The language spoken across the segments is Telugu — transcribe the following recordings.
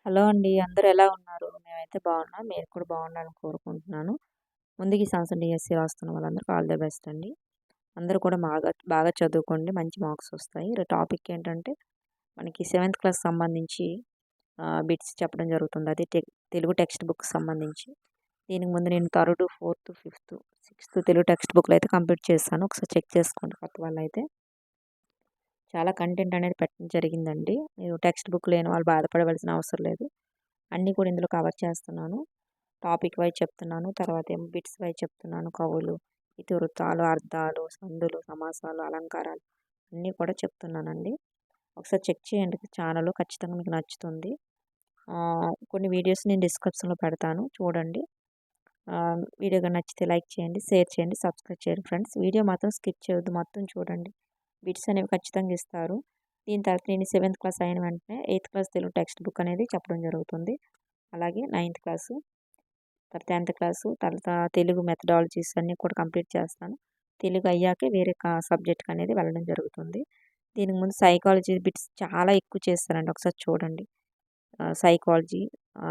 హలో అండి. అందరూ ఎలా ఉన్నారు? మేమైతే బాగున్నాం. మీరు కూడా బాగుండాలని కోరుకుంటున్నాను. ముందుగా ఈ సంవత్సరం డీఎస్సీ రాస్తున్న వాళ్ళందరికీ ఆల్ ది బెస్ట్ అండి. అందరూ కూడా బాగా బాగా చదువుకోండి. మంచి మార్క్స్ వస్తాయి. ఈరోజు టాపిక్ ఏంటంటే మనకి సెవెంత్ క్లాస్ సంబంధించి బిట్స్ చెప్పడం జరుగుతుంది. అది తెలుగు టెక్స్ట్ బుక్‌కి సంబంధించి. దీనికి ముందు నేను third, fourth, fifth, sixth Telugu text బుక్‌లు అయితే కంప్లీట్ చేశాను. ఒకసారి చెక్ చేసుకోండి కొత్త వాళ్ళైతే. చాలా కంటెంట్ అనేది పెట్టడం జరిగిందండి. మీరు టెక్స్ట్ బుక్ లేని వాళ్ళు బాధపడవలసిన అవసరం లేదు. అన్నీ కూడా ఇందులో కవర్ చేస్తున్నాను. టాపిక్ వైజ్ చెప్తున్నాను. తర్వాత ఏమో బిట్స్ వైజ్ చెప్తున్నాను. కవులు, ఇతివృత్తాలు, అర్థాలు, సందులు, సమాసాలు, అలంకారాలు అన్నీ కూడా చెప్తున్నానండి. ఒకసారి చెక్ చేయండి ఛానల్, ఖచ్చితంగా మీకు నచ్చుతుంది. కొన్ని వీడియోస్ నేను డిస్క్రిప్షన్లో పెడతాను, చూడండి. వీడియో కానీ నచ్చితే లైక్ చేయండి, షేర్ చేయండి, సబ్స్క్రైబ్ చేయండి ఫ్రెండ్స్. వీడియో మాత్రం స్కిప్ చేయొద్దు, మొత్తం చూడండి. బిట్స్ అనేవి ఖచ్చితంగా ఇస్తారు. దీని తర్వాత నేను సెవెంత్ క్లాస్ అయిన వెంటనే eighth class Telugu text book అనేది చెప్పడం జరుగుతుంది. అలాగే నైన్త్ క్లాసు, తర్వాత 10th క్లాసు, తర్వాత తెలుగు మెథడాలజీస్ అన్నీ కూడా కంప్లీట్ చేస్తాను. తెలుగు అయ్యాకే వేరే సబ్జెక్ట్కి అనేది వెళ్ళడం జరుగుతుంది. దీనికి ముందు సైకాలజీ బిట్స్ చాలా ఎక్కువ చేస్తానండి, ఒకసారి చూడండి. Psychology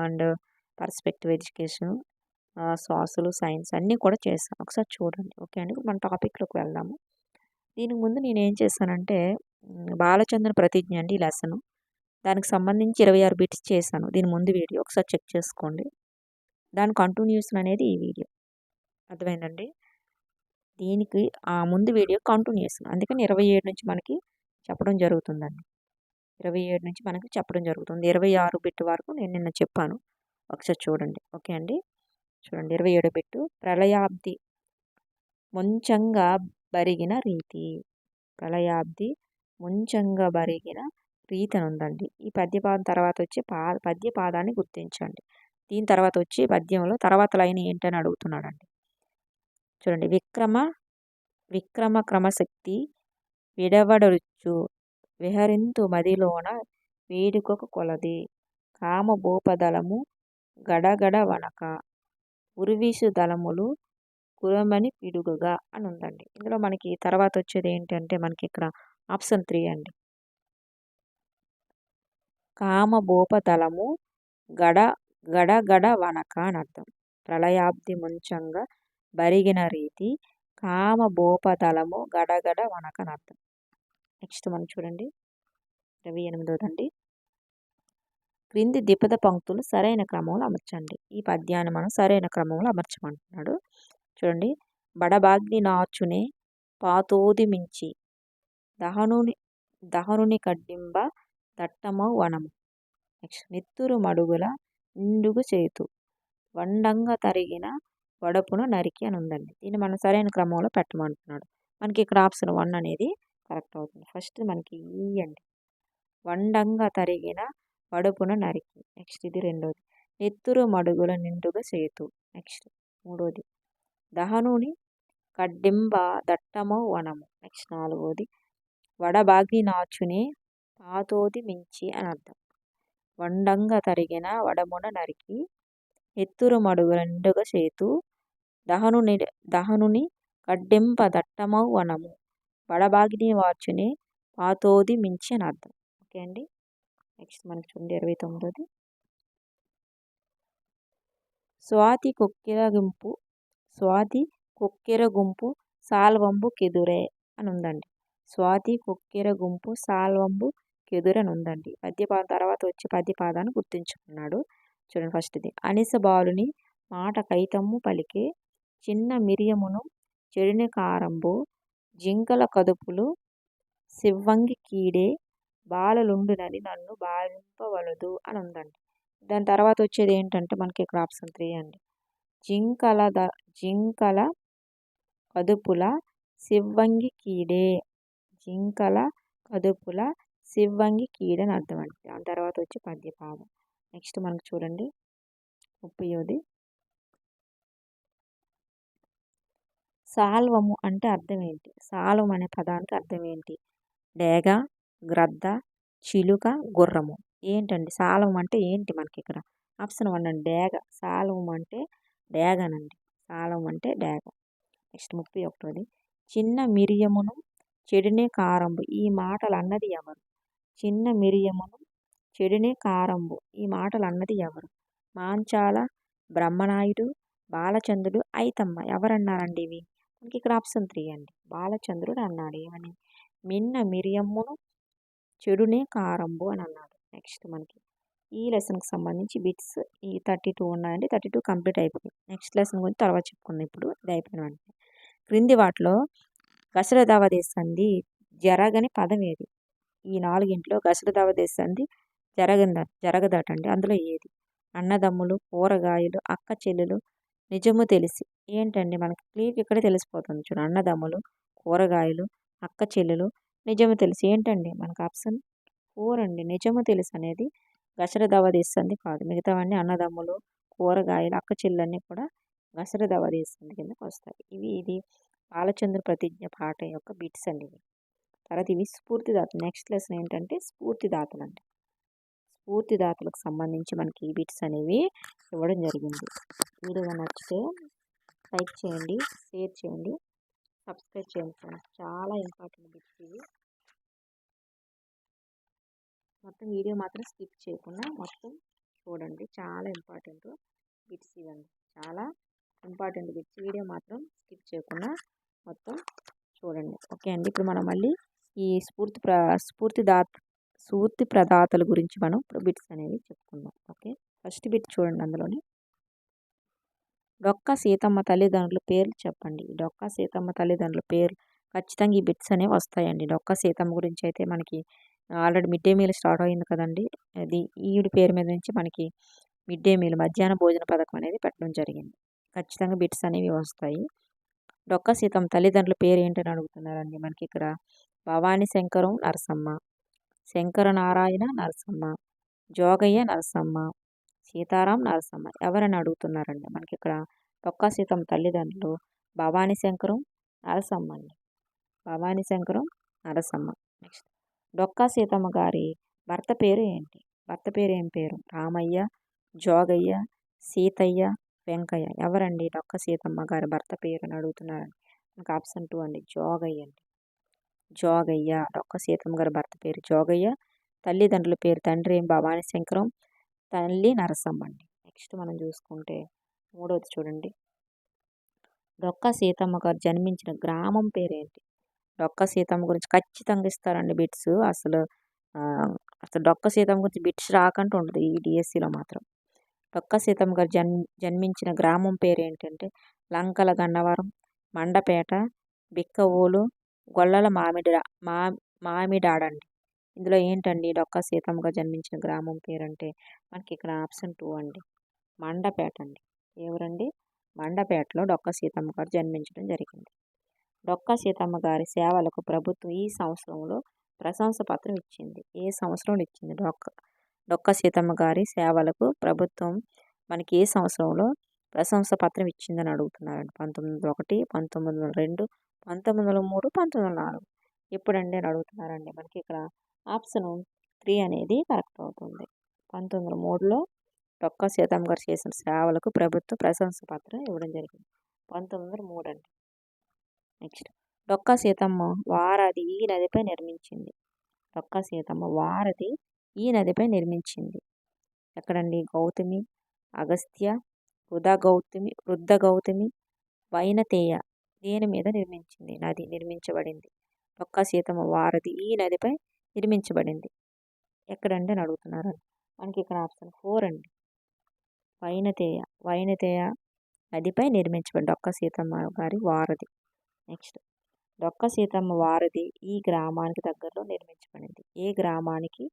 and perspective education, social science అన్నీ కూడా చేస్తాను, ఒకసారి చూడండి. ఓకే అండి, మన టాపిక్లోకి వెళ్దాము. దీనికి ముందు నేను ఏం చేశానంటే బాలచంద్ర ప్రతిజ్ఞ అండి ఈ లెసను. దానికి సంబంధించి 26 బిట్స్ చేశాను. దీని ముందు వీడియో ఒకసారి చెక్ చేసుకోండి. దాని కంటిన్యూషన్ అనేది ఈ వీడియో. అర్థమైందండి? దీనికి ఆ ముందు వీడియో కంటిన్యూషన్. అందుకని 27 నుంచి మనకి చెప్పడం జరుగుతుందండి. 27 నుంచి మనకి చెప్పడం జరుగుతుంది. 26 బిట్ వరకు నేను నిన్న చెప్పాను. ఒకసారి చూడండి. ఓకే అండి. చూడండి 27 బిట్టు. ప్రళయాబ్ది ముంచంగా బరిగిన రీతి. ప్రళయాబ్ది ముంచంగా బరిగిన రీతి అని ఉందండి. ఈ పద్యపాదం తర్వాత వచ్చి పద్యపాదాన్ని గుర్తించండి. దీని తర్వాత వచ్చి పద్యంలో తర్వాత లైన్ ఏంటని అడుగుతున్నాడండి. చూడండి. విక్రమ క్రమశక్తి విడవడరుచు విహరింతు మదిలోన వేడుకొక కొలది కామభూపదలము గడగడ వనక ఉర్విషు దళములు కురమని పిడుగుగా అని ఉందండి. ఇందులో మనకి తర్వాత వచ్చేది ఏంటంటే మనకి ఇక్కడ ఆప్షన్ 3 అండి. కామభూపదలము గడ గడగడ వనక అని అర్థం. ప్రళయాబ్ది ముంచంగా బరిగిన రీతి కామభూపదలము గడగడ వనక అని అర్థం. నెక్స్ట్ మనం చూడండి 28దండి. క్రింది ద్విపద పంక్తులు సరైన క్రమంలో అమర్చండి. ఈ పద్యాన్ని మనం సరైన క్రమంలో అమర్చమంటున్నాడు. చూడండి. బడబాగ్ని నాచునే పాతోది మించి దహనుని కడ్డింబ దట్టమౌ వనము. నెక్స్ట్ నెత్తురు మడుగుల నిండుగు చేతు వండంగ తరిగిన వడపును నరికి అని ఉందండి. దీన్ని మనం సరైన క్రమంలో పెట్టమంటున్నాడు. మనకి ఇక్కడ ఆప్షన్ 1 అనేది కరెక్ట్ అవుతుంది. ఫస్ట్ మనకి ఈ అండి. వండంగ తరిగిన వడపున నరికి. నెక్స్ట్ ఇది రెండోది. నెత్తురు మడుగుల నిండుగా చేతు. నెక్స్ట్ మూడోది. దహనుని కడ్డింబ దట్టమౌ వనము. నెక్స్ట్ నాలుగోది. వడబాగి నాచుని పాతోది మించి అని అర్థం. వండంగ తరిగిన వడమున నరికి నెత్తురు మడుగుల నిండుగా చేతు దహనుని కడ్డింప దట్టమౌ వనము వడబాగిని వాచుని పాతోది మించి అని అర్థం. ఓకే అండి. నెక్స్ట్ మనకి చూడండి 29ది. స్వాతి కొక్కెర గుంపు సాల్వంబు కెదురే అని ఉందండి. స్వాతి కొక్కెర గుంపు సాల్వంబు కెదురు అని ఉందండి. పద్యపాదం తర్వాత వచ్చి పద్యపాదాన్ని గుర్తించుకున్నాడు. చూడండి ఫస్ట్ది. అనిస బాలుని మాట కైతమ్ము పలికే చిన్న మిరియమును చెడుని కారంబు జింకల కదుపులు శివ్వంగి కీడే బాలలుండునని నన్ను భావింపవలదు అని ఉందండి. దాని తర్వాత వచ్చేది ఏంటంటే మనకి ఇక్కడ ఆప్షన్ 3 అండి. జింకల కదుపుల శివ్వంగి కీడే. జింకల కదుపుల శివ్వంగి కీడే అని అర్థం అండి. దాని తర్వాత వచ్చి పద్యపాదం. నెక్స్ట్ మనకు చూడండి 30ది. సాల్వము అంటే అర్థం ఏంటి? సాల్వం అనే పదానికి అర్థం ఏంటి? డేగ, గ్రద్ద, చిలుక, గుర్రము. ఏంటండి సాల్వం అంటే ఏంటి మనకి ఇక్కడ? ఆప్షన్ 1 అండి. డేగ. సాల్వం అంటే డేగనండి. సాల్వం అంటే డేగ. నెక్స్ట్ 31ది. చిన్న మిరియమును చెడునే కారంబు. ఈ మాటలు అన్నది ఎవరు? చిన్న మిరియమును చెడునే కారంబు ఈ మాటలు అన్నది ఎవరు? మాంచాల బ్రహ్మనాయుడు, బాలచంద్రుడు, ఐతమ్మ. ఎవరన్నారండి ఇవి? మనకి ఇక్కడ ఆప్షన్ 3 అండి. బాలచంద్రుడు అన్నాడు ఏమని? మిన్న మిరియమ్మును చెడునే కారంబు అని అన్నాడు. నెక్స్ట్ మనకి ఈ లెసన్కి సంబంధించి బిట్స్ ఈ 32 ఉన్నాయండి. 32 కంప్లీట్ అయిపోయింది. నెక్స్ట్ లెసన్ గురించి తర్వాత చెప్పుకుందాం. ఇప్పుడు ఇది అయిపోయిన వెంటనే క్రింది వాటిలో గసరదావదేశ సంధి జరగని పదం ఏది? ఈ 4 గసరదావదేశ సంధి జరగదటండి. అందులో ఏది? అన్నదమ్ములు, కూరగాయలు, అక్క చెల్లెలు, నిజము తెలిసి. ఏంటండి మనకి క్లియర్గా ఇక్కడే తెలిసిపోతుంది చూడండి. అన్నదమ్ములు, కూరగాయలు, అక్క చెల్లెలు, నిజము తెలిసి. ఏంటండి మనకు ఆప్షన్ 4 అండి. నిజము తెలుసు అనేది గసరదావదేశ సంధి కాదు. మిగతావన్నీ అన్నదమ్ములు, కూరగాయలు, అక్క చెల్లెలన్నీ కూడా గసరదావదేశ సంధి కిందకి వస్తాయి. ఇది బాలచంద్ర ప్రతిజ్ఞ పాట యొక్క బిట్స్ అండి ఇవి. తర్వాత ఇవి స్ఫూర్తిదాతలు. నెక్స్ట్ లెసన్ ఏంటంటే స్ఫూర్తిదాతలు అండి. స్ఫూర్తిదాతలకు సంబంధించి మనకి ఈ బిట్స్ అనేవి ఇవ్వడం జరిగింది. వీడియో నచ్చితే లైక్ చేయండి, షేర్ చేయండి, సబ్స్క్రైబ్ చేయండి ఫ్రెండ్స్. చాలా ఇంపార్టెంట్ బిట్స్ ఇవి. మొత్తం వీడియో మాత్రం స్కిప్ చేయకుండా మొత్తం చూడండి. చాలా ఇంపార్టెంట్ బిట్స్ ఇవ్వండి. చాలా ఇంపార్టెంట్ బిట్స్. వీడియో మాత్రం స్కిప్ చేయకుండా మొత్తం చూడండి. ఓకే అండి. ఇప్పుడు మనం మళ్ళీ ఈ స్ఫూర్తి ప్రదాతల గురించి మనం ఇప్పుడు బిట్స్ అనేవి చెప్పుకుందాం. ఓకే, ఫస్ట్ బిట్ చూడండి. అందులోని డొక్కా సీతమ్మ తల్లిదండ్రుల పేర్లు చెప్పండి. డొక్కా సీతమ్మ తల్లిదండ్రుల పేర్లు ఖచ్చితంగా ఈ బిట్స్ అనేవి వస్తాయండి. డొక్కా సీతమ్మ గురించి అయితే మనకి already mid day meal start అయింది కదండి. అది ఈవిడ పేరు మీద నుంచి మనకి మిడ్ డే మీల్ మధ్యాహ్న భోజన పథకం అనేది పెట్టడం జరిగింది. ఖచ్చితంగా బిట్స్ అనేవి వస్తాయి. డొక్కా సీతమ్మ తల్లిదండ్రుల పేరు ఏంటని అడుగుతున్నారండి. మనకి ఇక్కడ భవానీ శంకరం నరసమ్మ, శంకరనారాయణ నరసమ్మ, జోగయ్య నరసమ్మ, సీతారాం నరసమ్మ. ఎవరని అడుగుతున్నారండి. మనకి ఇక్కడ డొక్కా సీతమ్మ తల్లిదండ్రులు భవానీ శంకరం నరసమ్మ అండి. భవానీ శంకరం నరసమ్మ. నెక్స్ట్ డొక్కా సీతమ్మ గారి భర్త పేరు ఏంటి? భర్త పేరు ఏం పేరు? రామయ్య, జోగయ్య, సీతయ్య, వెంకయ్య. ఎవరండి డొక్కా సీతమ్మ గారి భర్త పేరు అని అడుగుతున్నారండి. మనకు ఆప్షన్ 2 అండి. జోగయ్య అండి. జోగయ్య. డొక్కా సీతమ్మ గారి భర్త పేరు జోగయ్య. తల్లిదండ్రుల పేరు తండ్రి ఏం భవానీ శంకరం, తల్లి నరసమ్మ అండి. నెక్స్ట్ మనం చూసుకుంటే మూడవది చూడండి. డొక్కా సీతమ్మ గారు జన్మించిన గ్రామం పేరేంటి? డొక్కా సీతమ్మ గురించి ఖచ్చితంగా ఇస్తారండి బిట్స్. అసలు డొక్కా సీతమ్మ గురించి బిట్స్ రాకంటూ ఉండదు ఈ డిఎస్సిలో మాత్రం. డొక్కా సీతమ్మ గారు జన్మించిన గ్రామం పేరు ఏంటంటే లంకల గన్నవరం, మండపేట, బిక్కవోలు, గొల్లల మామిడాడండి. ఇందులో ఏంటండి డొక్కా సీతమ్మ గారు జన్మించిన గ్రామం పేరంటే మనకి ఇక్కడ ఆప్షన్ 2 అండి. మండపేట అండి. ఎవరండి? మండపేటలో డొక్కా సీతమ్మ గారు జన్మించడం జరిగింది. డొక్కా సీతమ్మ గారి సేవలకు ప్రభుత్వం ఈ సంవత్సరంలో ప్రశంస పత్రం ఇచ్చింది. ఏ సంవత్సరంలో ఇచ్చింది? డొక్కా సీతమ్మ గారి సేవలకు ప్రభుత్వం మనకి ఏ సంవత్సరంలో ప్రశంస పత్రం ఇచ్చిందని అడుగుతున్నారండి. 1901, 1902, 1903, 1904. ఎప్పుడండి అని అడుగుతున్నారండి. మనకి ఇక్కడ ఆప్షన్ 3 అనేది కరెక్ట్ అవుతుంది. 1903లో డొక్కా సీతమ్మ గారు చేసిన సేవలకు ప్రభుత్వం ప్రశంస పత్రం ఇవ్వడం జరిగింది. 1903 అండి. నెక్స్ట్ డొక్కా సీతమ్మ వారధి ఈ నదిపై నిర్మించింది. డొక్కా సీతమ్మ వారధి ఈ నదిపై నిర్మించింది. ఎక్కడండి? గౌతమి, అగస్త్య, వృద్ధ గౌతమి, వైనతేయ దేని మీద నిర్మించింది? నది నిర్మించబడింది. డొక్కా సీతమ్మ వారధి ఈ నదిపై నిర్మించబడింది. ఎక్కడండి అని అడుగుతున్నారు. మనకి ఇక్కడ ఆప్షన్ 4 అండి. వైనతేయ నదిపై నిర్మించబడింది డొక్కా సీతమ్మ గారి వారధి. నెక్స్ట్ డొక్కా సీతమ్మ వారధి ఈ గ్రామానికి దగ్గరలో నిర్మించబడింది. ఏ గ్రామానికి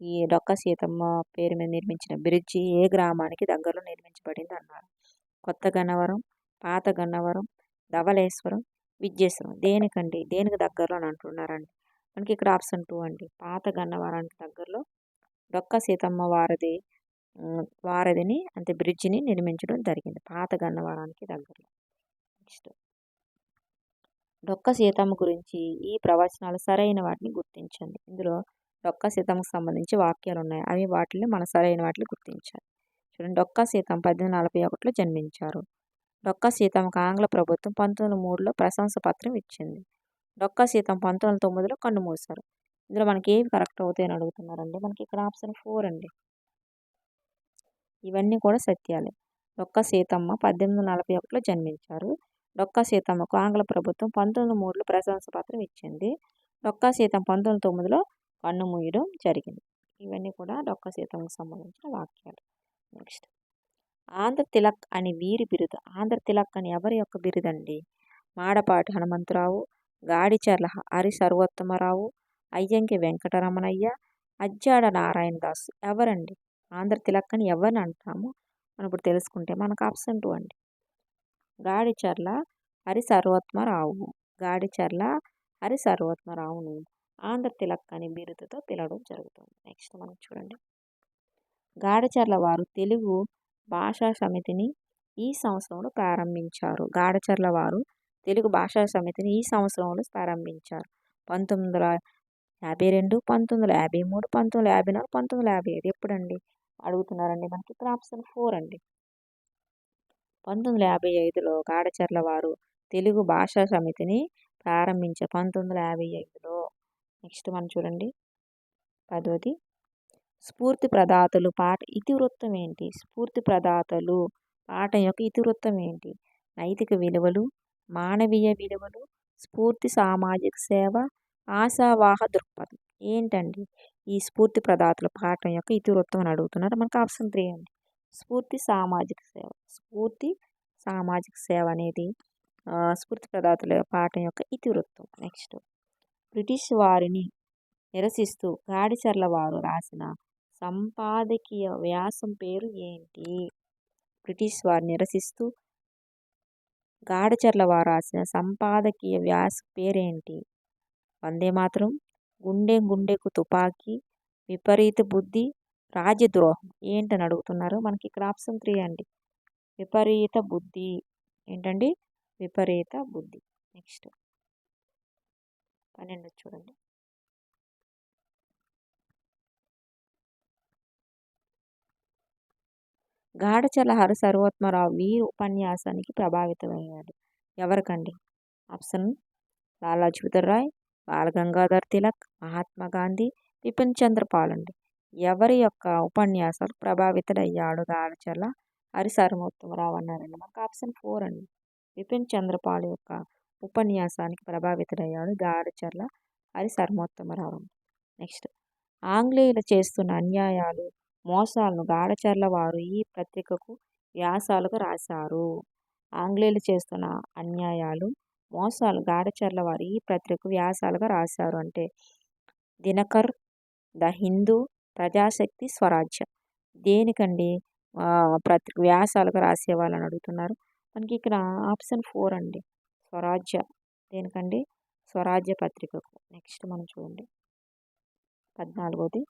ఈ డొక్కా సీతమ్మ పేరు మీద నిర్మించిన బ్రిడ్జి ఏ గ్రామానికి దగ్గరలో నిర్మించబడింది అన్నారు? కొత్త గన్నవరం, పాత గన్నవరం, ధవళేశ్వరం, విద్యేశ్వరం. దేనికండి? దేనికి దగ్గరలో అని అంటున్నారండి. మనకి ఇక్కడ ఆప్షన్ 2 అండి. పాత గన్నవరానికి దగ్గరలో డొక్కా సీతమ్మ వారధిని అంటే బ్రిడ్జిని నిర్మించడం జరిగింది. పాత గన్నవరానికి దగ్గరలో. నెక్స్ట్ డొక్కా సీతమ్మ గురించి ఈ ప్రవచనాలు సరైన వాటిని గుర్తించండి. ఇందులో డొక్కా సీతమ్మకు సంబంధించి వాక్యాలు ఉన్నాయి. అవి వాటిని మన సరైన వాటిని గుర్తించాలి. చూడండి. డొక్కా సీతమ్మ 1841లో జన్మించారు. డొక్కా సీతమ్మకు ఆంగ్ల ప్రభుత్వం 1903లో ప్రశంస పత్రం ఇచ్చింది. డొక్కా సీతమ్మ 1909లో కన్నుమూశారు. ఇందులో మనకి ఏవి కరెక్ట్ అవుతాయని అడుగుతున్నారండి. మనకి ఇక్కడ ఆప్షన్ 4 అండి. ఇవన్నీ కూడా సత్యాలే. డొక్కా సీతమ్మ 1841లో జన్మించారు. డొక్కా సీతమ్మకు ఆంగ్ల ప్రభుత్వం 1903లో ప్రశంస పత్రం ఇచ్చింది. డొక్కా సీతమ్మ 1909లో కన్నుమూయడం జరిగింది. ఇవన్నీ కూడా డొక్కా సీతమ్మకు సంబంధించిన వాక్యాలు. నెక్స్ట్, ఆంధ్ర తిలక్ అని వీరి బిరుదు. ఆంధ్ర తిలక్ అని ఎవరి యొక్క బిరుదండి? మాడపాటి హనుమంతరావు, గాడిచర్ల హరి సర్వోత్తమరావు, అయ్యంకి వెంకటరమణయ్య, అజ్జాడ నారాయణదాసు. ఎవరండి ఆంధ్ర తిలక్ అని ఎవరిని అంటాము? మనం ఇప్పుడు తెలుసుకుంటే మనకు ఆప్షన్ 2 అండి. గాడిచర్ల హరి సర్వోత్తమరావు. గాడిచర్ల హరి సర్వోత్తమరావును ఆంధ్ర తిలక్ అని బిరుదుతో పిలవడం జరుగుతుంది. నెక్స్ట్ మనం చూడండి, గాడిచర్ల వారు తెలుగు భాషా సమితిని ఈ సంవత్సరంలో ప్రారంభించారు. గాడిచర్ల వారు తెలుగు భాషా సమితిని ఈ సంవత్సరంలో ప్రారంభించారు. 1952, 1953, 1954, 1955. ఎప్పుడండి అడుగుతున్నారండి? మనకి ఇక్కడ ఆప్షన్ 4 అండి. 1955లో గాడిచర్ల వారు తెలుగు భాషా సమితిని ప్రారంభించారు. 1955లో. నెక్స్ట్ మనం చూడండి, 10వ స్ఫూర్తి ప్రదాతలు పాట ఇతివృత్తం ఏంటి? స్ఫూర్తి ప్రదాతలు పాఠం యొక్క ఇతివృత్తం ఏంటి? నైతిక విలువలు, మానవీయ విలువలు, స్ఫూర్తి సామాజిక సేవ, ఆశావాహ దృక్పథం. ఏంటండి ఈ స్ఫూర్తి ప్రదాతల పాఠం యొక్క ఇతివృత్తం అని అడుగుతున్నారు. మనకు ఆప్షన్ 3 అండి. స్ఫూర్తి సామాజిక సేవ. స్ఫూర్తి సామాజిక సేవ అనేది స్ఫూర్తి ప్రదాతల పాఠం యొక్క ఇతివృత్తం. నెక్స్ట్, బ్రిటిష్ వారిని నిరసిస్తూ గాడిచర్ల వారు రాసిన సంపాదకీయ వ్యాసం పేరు ఏంటి? బ్రిటిష్ వారిని నిరసిస్తూ గాడిచర్ల వారు రాసిన సంపాదకీయ వ్యాసం పేరేంటి? వందే మాతరం, గుండె గుండెకు తుపాకీ, విపరీత బుద్ధి, రాజ్యద్రోహం. ఏంటని అడుగుతున్నారు. మనకి ఇక్కడ ఆప్షన్ 3 అండి. విపరీత బుద్ధి. ఏంటండి? విపరీత బుద్ధి. నెక్స్ట్ 12 చూడండి, గాడిచర్ల హరి సర్వోత్తమరావు వీరి ఉపన్యాసానికి ప్రభావితమయ్యాడు. ఎవరికండి? ఆప్షన్ లాలా లజపతి రాయ్, బాలగంగాధర్ తిలక్, మహాత్మా గాంధీ, బిపిన్ చంద్రపాల్ అండి. ఎవరి యొక్క ఉపన్యాసాలు ప్రభావితుడయ్యాడు గాడిచర్ల హరి సర్వోత్తమరావు అన్నారండి. మనకు ఆప్షన్ 4 అండి. బిపిన్ చంద్రపాల్ యొక్క ఉపన్యాసానికి ప్రభావితుడయ్యాడు గాడిచర్ల హరి సర్వోత్తమరావు. నెక్స్ట్, ఆంగ్లేయులు చేస్తున్న అన్యాయాలు, మోసాలను గాడిచర్ల వారు ఈ పత్రికకు వ్యాసాలుగా రాశారు. ఆంగ్లేయులు చేస్తున్న అన్యాయాలు, మోసాలు గాడిచర్ల వారు ఈ పత్రికకు వ్యాసాలుగా రాశారు. అంటే దినకర్, ద హిందూ, ప్రజాశక్తి, స్వరాజ్య. దేనికండి పత్రిక వ్యాసాలుగా రాసేవాళ్ళని అడుగుతున్నారు. మనకి ఇక్కడ ఆప్షన్ 4 అండి. స్వరాజ్య. దేనికండి? స్వరాజ్య పత్రికకు. నెక్స్ట్ మనం చూడండి, 14వ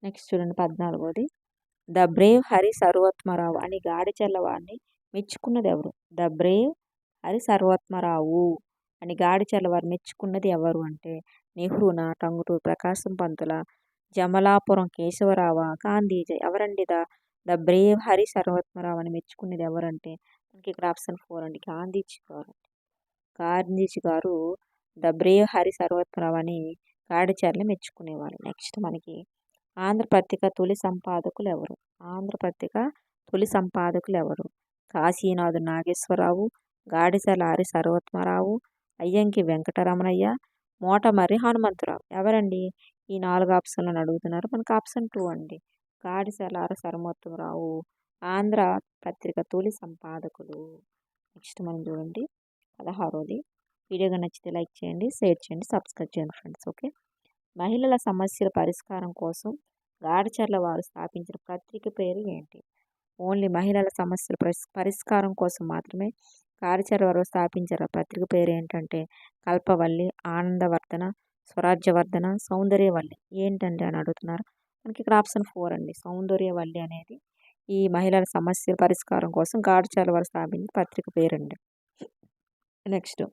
నెక్స్ట్ చూడండి, 14వది, ద బ్రేవ్ హరి సర్వోత్తమరావు అని గాడిచర్ల వారిని మెచ్చుకున్నది ఎవరు? ద బ్రేవ్ హరి సర్వోత్తమరావు అని గాడిచర్ల వారు మెచ్చుకున్నది ఎవరు అంటే నెహ్రూనా, టంగుటూరి ప్రకాశం పంతుల, జమలాపురం కేశవరావ, గాంధీజీ. ఎవరండి ద బ్రేవ్ హరి సర్వోత్తమరావు అని మెచ్చుకున్నది ఎవరంటే మనకి ఇక్కడ ఆప్షన్ 4 అండి. గాంధీజీ గారు. గాంధీజీ గారు ద బ్రేవ్ హరి సర్వోత్తమరావు అని గాడిచర్ల మెచ్చుకునేవారు. నెక్స్ట్ మనకి ఆంధ్రపత్రిక తొలి సంపాదకులు ఎవరు? ఆంధ్రపత్రిక తొలి సంపాదకులు ఎవరు? కాశీనాథు నాగేశ్వరరావు, గాడిచర్ల హరి సర్వోత్తమరావు, అయ్యంకి వెంకటరమణయ్య, మోటమర్రి హనుమంతరావు. ఎవరండి? ఈ 4 ఆప్షన్లను అడుగుతున్నారు. మనకు ఆప్షన్ 2 అండి. గాడిచర్ల హరి సర్వోత్తమరావు ఆంధ్ర పత్రిక తొలి సంపాదకులు. నెక్స్ట్ మనం చూడండి, 16వది. వీడియోగా నచ్చితే లైక్ చేయండి, షేర్ చేయండి, సబ్స్క్రైబ్ చేయండి ఫ్రెండ్స్. ఓకే. మహిళల సమస్యల పరిష్కారం కోసం గాడిచర్ల వారు స్థాపించిన పత్రిక పేరు ఏంటి? ఓన్లీ మహిళల సమస్యల పరిష్కారం కోసం మాత్రమే గాడిచర్ల వారు స్థాపించారు. పత్రిక పేరు ఏంటంటే కల్పవల్లి, ఆనందవర్ధన, స్వరాజ్యవర్ధన, సౌందర్యవల్లి. ఏంటండి అని అడుగుతున్నారు. మనకి ఇక్కడ ఆప్షన్ 4 అండి. సౌందర్యవల్లి అనేది ఈ మహిళల సమస్యల పరిష్కారం కోసం గాడిచర్ల వారు స్థాపించిన పత్రిక పేరండి. నెక్స్ట్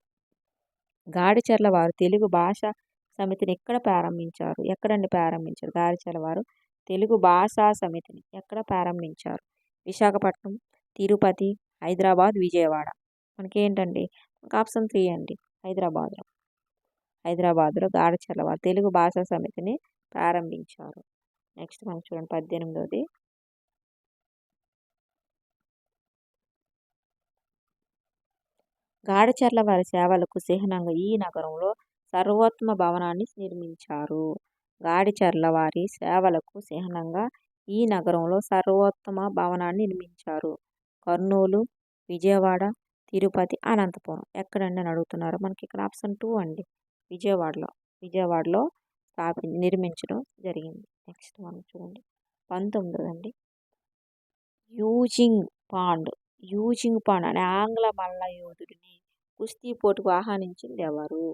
గాడిచర్ల వారు తెలుగు భాషా సమితిని ఎక్కడ ప్రారంభించారు? ఎక్కడండి ప్రారంభించారు? గాడిచర్ల వారు తెలుగు భాషా సమితిని ఎక్కడ ప్రారంభించారు? విశాఖపట్నం, తిరుపతి, హైదరాబాద్, విజయవాడ. మనకేంటండి ఆప్షన్ 3 అండి. హైదరాబాద్లో గాడిచర్ల వారు తెలుగు భాషా సమితిని ప్రారంభించారు. నెక్స్ట్ మనం చూడండి 18వ. గాడిచర్ల వారి సేవలకు చిహ్నంగా ఈ నగరంలో సర్వోత్తమ భవనాన్ని నిర్మించారు. గాడిచర్ల వారి సేవలకు చిహ్నంగా ఈ నగరంలో సర్వోత్తమ భవనాన్ని నిర్మించారు. కర్నూలు, విజయవాడ, తిరుపతి, అనంతపురం. ఎక్కడండి అని అడుగుతున్నారు. మనకి ఇక్కడ ఆప్షన్ 2 అండి. విజయవాడలో నిర్మించడం జరిగింది. నెక్స్ట్ మనం చూడండి 19 యూజింగ్ పాండ్ అనే ఆంగ్ల మల్ల యోధుడిని కుస్తీ పోటుకు ఆహ్వానించింది ఎవరు?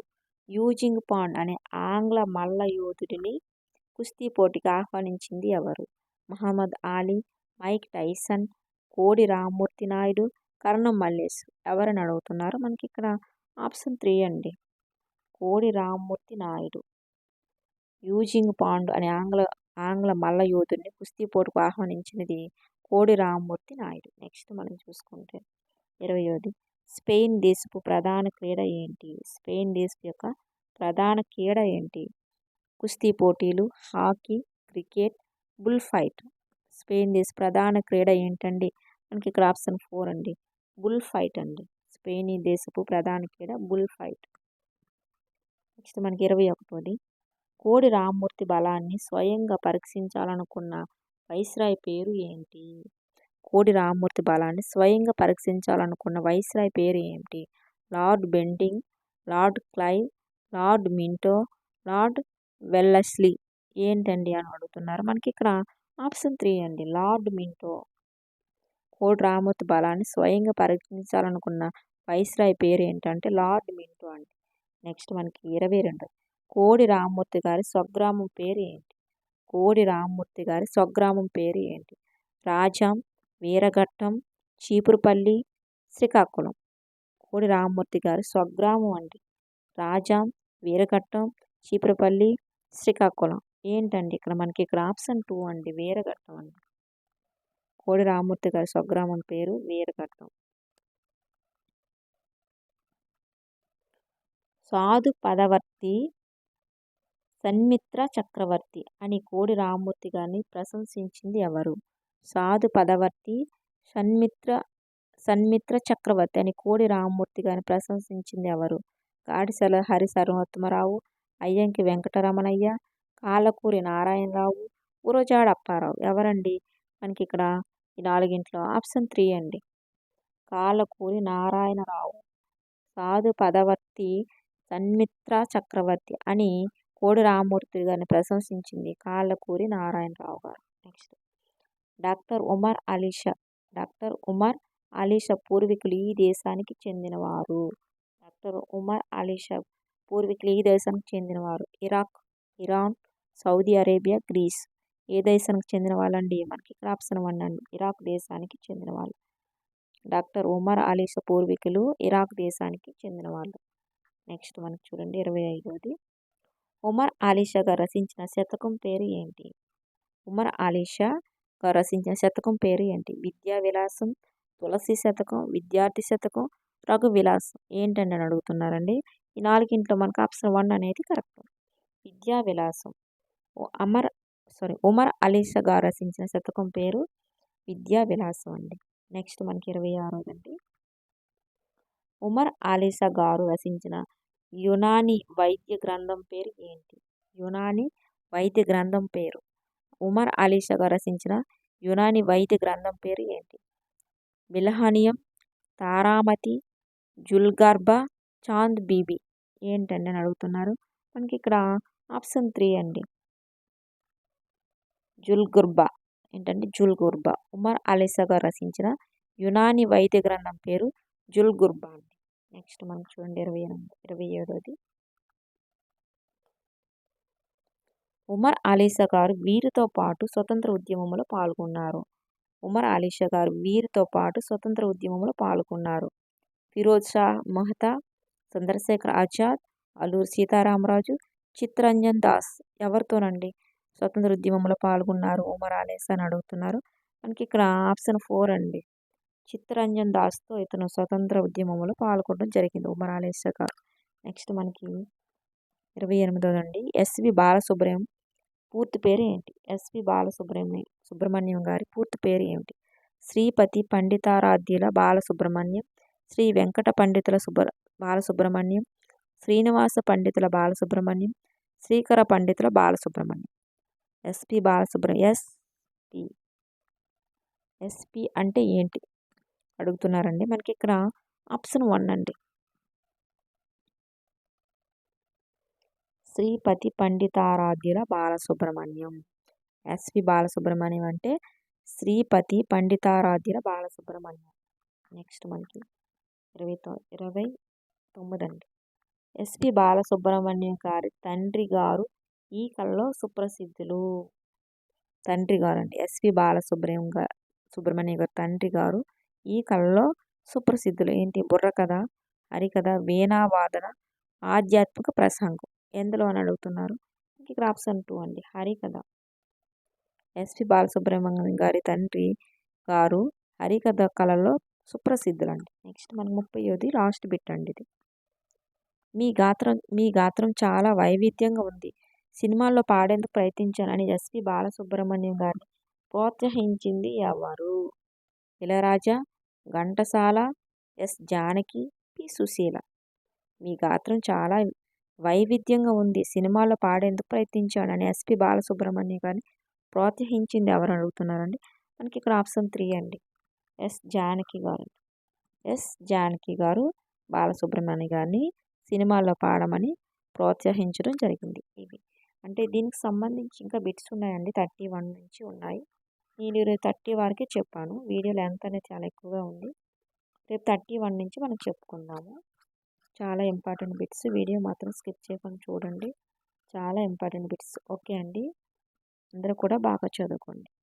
యూజింగ్ పాండ్ అనే ఆంగ్ల మల్ల యోధుడిని కుస్తీ పోటీకి ఆహ్వానించింది ఎవరు? మహమ్మద్ అలీ, మైక్ టైసన్, కోడి రామ్మూర్తి నాయుడు, కర్ణం మల్లేష్. ఎవరని అడుగుతున్నారు. మనకి ఇక్కడ ఆప్షన్ 3 అండి. కోడి రామ్మూర్తి నాయుడు. యూజింగ్ పాండ్ అనే ఆంగ్ల మల్ల యోధుడిని కుస్తీ పోటుకు ఆహ్వానించినది కోడి రామ్మూర్తి నాయుడు. నెక్స్ట్ మనం చూసుకుంటే 20వ. స్పెయిన్ దేశపు ప్రధాన క్రీడ ఏంటి? స్పెయిన్ దేశం యొక్క ప్రధాన క్రీడ ఏంటి? కుస్తీ పోటీలు, hockey, cricket, bull fight. Spain దేశ ప్రధాన క్రీడ ఏంటండి? మనకి ఇక్కడ ఆప్షన్ 4 అండి. బుల్ ఫైట్ అండి. స్పెయిన్ దేశపు ప్రధాన క్రీడ బుల్ ఫైట్. నెక్స్ట్ మనకి 21వ. కోడి రామ్మూర్తి బలాన్ని స్వయంగా పరీక్షించాలనుకున్న వైస్రాయ్ పేరు ఏంటి? కోడి రామ్మూర్తి బలాన్ని స్వయంగా పరీక్షించాలనుకున్న వైస్రాయ్ పేరు ఏంటి? Lord Bentinck, lord Clive, lord Minto, lord Wellesley. ఏంటండి అని అడుగుతున్నారు. మనకి ఇక్కడ ఆప్షన్ 3 అండి. Lord Minto. కోడి రామ్మూర్తి బలాన్ని స్వయంగా పరీక్షించాలనుకున్న వైస్రాయ్ పేరు ఏంటంటే లార్డ్ మింటో అండి. నెక్స్ట్ మనకి 22. కోడి రామ్మూర్తి గారి స్వగ్రామం పేరు ఏంటి? కోడి రామ్మూర్తి గారి స్వగ్రామం పేరు ఏంటి? రాజాం, వీరఘట్టం, చీపురుపల్లి, శ్రీకాకుళం. కోడి రామ్మూర్తి గారి స్వగ్రామం అండి. రాజాం, వీరఘట్టం, చీపురుపల్లి, శ్రీకాకుళం. ఏంటండి ఇక్కడ మనకి ఇక్కడ ఆప్షన్ 2 అండి. వీరఘట్టం అండి. కోడి రామ్మూర్తి గారి స్వగ్రామం పేరు వీరఘట్టం. సాధు పదవర్తి సన్మిత్ర చక్రవర్తి అని కోడి రామ్మూర్తి గారిని ప్రశంసించింది ఎవరు? సాధు పదవర్తి సన్మిత్ర చక్రవర్తి అని కోడి రామ్మూర్తి గారిని ప్రశంసించింది ఎవరు? గాడిసెల హరి సర్వోత్తమరావు, అయ్యంకి వెంకటరమణయ్య, కాలకూరి నారాయణరావు, గురజాడ అప్పారావు. ఎవరండి? మనకి ఇక్కడ ఈ 4గింట్లో ఆప్షన్ 3 అండి. కాలకూరి నారాయణరావు. సాధు పదవర్తి సన్మిత్ర చక్రవర్తి అని కోడి రామ్మూర్తి గారిని ప్రశంసించింది కాళ్ళకూరి నారాయణరావు గారు. నెక్స్ట్ డాక్టర్ ఉమర్ అలీషా పూర్వీకులు ఈ దేశానికి చెందినవారు. Iraq, Iran, Saudi Arabia, Greece. ఏ దేశానికి చెందిన వాళ్ళండి? మనకి ఇక్కడ ఆప్షన్ 1 అండి. ఇరాక్ దేశానికి చెందిన వాళ్ళు. డాక్టర్ ఉమర్ అలీషా పూర్వీకులు ఇరాక్ దేశానికి చెందిన వాళ్ళు. నెక్స్ట్ మనకి చూడండి 25వ. ఉమర్ అలీషా గారు రచించిన శతకం పేరు ఏంటి? ఉమర్ అలీషా గారు రచించిన శతకం పేరు ఏంటి? విద్యా విలాసం, తులసి శతకం, విద్యార్థి శతకం, రఘు విలాసం. ఏంటండి అని అడుగుతున్నారండి. ఈ 4గింట్లో మనకు ఆప్షన్ 1 అనేది కరెక్ట్. విద్యా విలాసం. ఉమర్ అలీషా గారు రచించిన శతకం పేరు విద్యా విలాసం అండి. నెక్స్ట్ మనకి 26వ. ఉమర్ అలీషా గారు రచించిన యునానీ వైద్య గ్రంథం పేరు ఏంటి? యునానీ వైద్య గ్రంథం పేరు. ఉమర్ అలీషా గారు రచించిన యునానీ వైద్య గ్రంథం పేరు ఏంటి? బిల్హనియం, తారామతి, జుల్గర్బ, చాంద్ బీబీ. ఏంటండి అని అడుగుతున్నారు. మనకి ఇక్కడ ఆప్షన్ 3 అండి. జుల్గుర్బా. ఏంటంటే జుల్గుర్బా. ఉమర్ అలీషా గారు రచించిన యునానీ వైద్య గ్రంథం పేరు జుల్గుర్బా అండి. నెక్స్ట్ మనకు చూడండి 27వ. ఉమర్ అలీషా గారు వీరితో పాటు స్వతంత్ర ఉద్యమంలో పాల్గొన్నారు. ఉమర్ అలీషా గారు. వీరితో పాటు స్వతంత్ర ఉద్యమంలో పాల్గొన్నారు. ఫిరోజ్ షా మెహతా, చంద్రశేఖర్ ఆజాద్, అల్లూరి సీతారామరాజు, చిత్తరంజన్ దాస్ ఎవరితోనండి స్వతంత్ర ఉద్యమంలో పాల్గొన్నారు ఉమర్ అలీషా అని అడుగుతున్నారు. మనకి ఇక్కడ ఆప్షన్ 4 అండి. చిత్తరంజన్ దాస్తో ఇతను స్వతంత్ర ఉద్యమంలో పాల్గొనడం జరిగింది ఉమర్ అలీషా గారు. నెక్స్ట్ మనకి 28దండి. ఎస్వి బాలసుబ్రహ్మణ్యం పూర్తి పేరు ఏంటి? ఎస్వి సుబ్రహ్మణ్యం గారి పూర్తి పేరు ఏమిటి? శ్రీపతి పండితారాధ్యుల బాలసుబ్రహ్మణ్యం, శ్రీ వెంకట పండితుల బాలసుబ్రహ్మణ్యం, శ్రీనివాస పండితుల బాలసుబ్రహ్మణ్యం, శ్రీకర పండితుల బాలసుబ్రహ్మణ్యం. ఎస్పి బాలసుబ్రహ్మణ్యం. ఎస్పి అంటే ఏంటి అడుగుతున్నారండి. మనకి ఇక్కడ ఆప్షన్ 1 అండి. శ్రీపతి పండితారాధ్యుల బాలసుబ్రహ్మణ్యం. ఎస్వి బాలసుబ్రహ్మణ్యం అంటే శ్రీపతి పండితారాధ్యుల బాలసుబ్రహ్మణ్యం. నెక్స్ట్ మనకి 29 అండి. ఎస్పి బాలసుబ్రహ్మణ్యం గారి తండ్రి గారు ఈ కళలో సుప్రసిద్ధులు. తండ్రి గారు అండి. ఎస్పి సుబ్రహ్మణ్యం గారు తండ్రి గారు ఈ కళలో సుప్రసిద్ధులు. ఏంటి? బుర్రకథ, హరికథ, వీణావాదన, ఆధ్యాత్మిక ప్రసంగం. ఎందులో అని అడుగుతున్నారు. ఇక్కడ ఆప్షన్ 2 అండి. హరికథ. ఎస్పి బాలసుబ్రహ్మణ్యం గారి తండ్రి గారు హరికథ కళలో సుప్రసిద్ధులండి. నెక్స్ట్ మనకి 30ది లాస్ట్ బిట్ అండి ఇది. మీ గాత్రం చాలా వైవిధ్యంగా ఉంది. సినిమాల్లో పాడేందుకు ప్రయత్నించాను అని ఎస్పి బాలసుబ్రహ్మణ్యం గారిని ప్రోత్సహించింది ఎవరు? ఇళయరాజా, ఘంటసాల, ఎస్ జానకి, పి సుశీల. మీ గాత్రం చాలా వైవిధ్యంగా ఉంది. సినిమాల్లో పాడేందుకు ప్రయత్నించాను అని ఎస్పి బాలసుబ్రహ్మణ్యం గారిని ప్రోత్సహించింది ఎవరు అడుగుతున్నారండి. మనకి ఇక్కడ ఆప్షన్ 3 అండి. ఎస్ జానకి గారు. ఎస్ జానకి గారు బాలసుబ్రహ్మణ్యం గారిని సినిమాల్లో పాడమని ప్రోత్సహించడం జరిగింది. ఇవి అంటే దీనికి సంబంధించి ఇంకా బిట్స్ ఉన్నాయండి. 31 నుంచి ఉన్నాయి. నేను ఈరోజు 30 వరకే చెప్పాను. వీడియో లెంత్ అనేది చాలా ఎక్కువగా ఉంది. రేపు 31 నుంచి మనం చెప్పుకుందాము. చాలా ఇంపార్టెంట్ బిట్స్. వీడియో మాత్రం స్కిప్ చేయకుండా చూడండి. చాలా ఇంపార్టెంట్ బిట్స్. ఓకే అండి. అందరూ కూడా బాగా చదువుకోండి.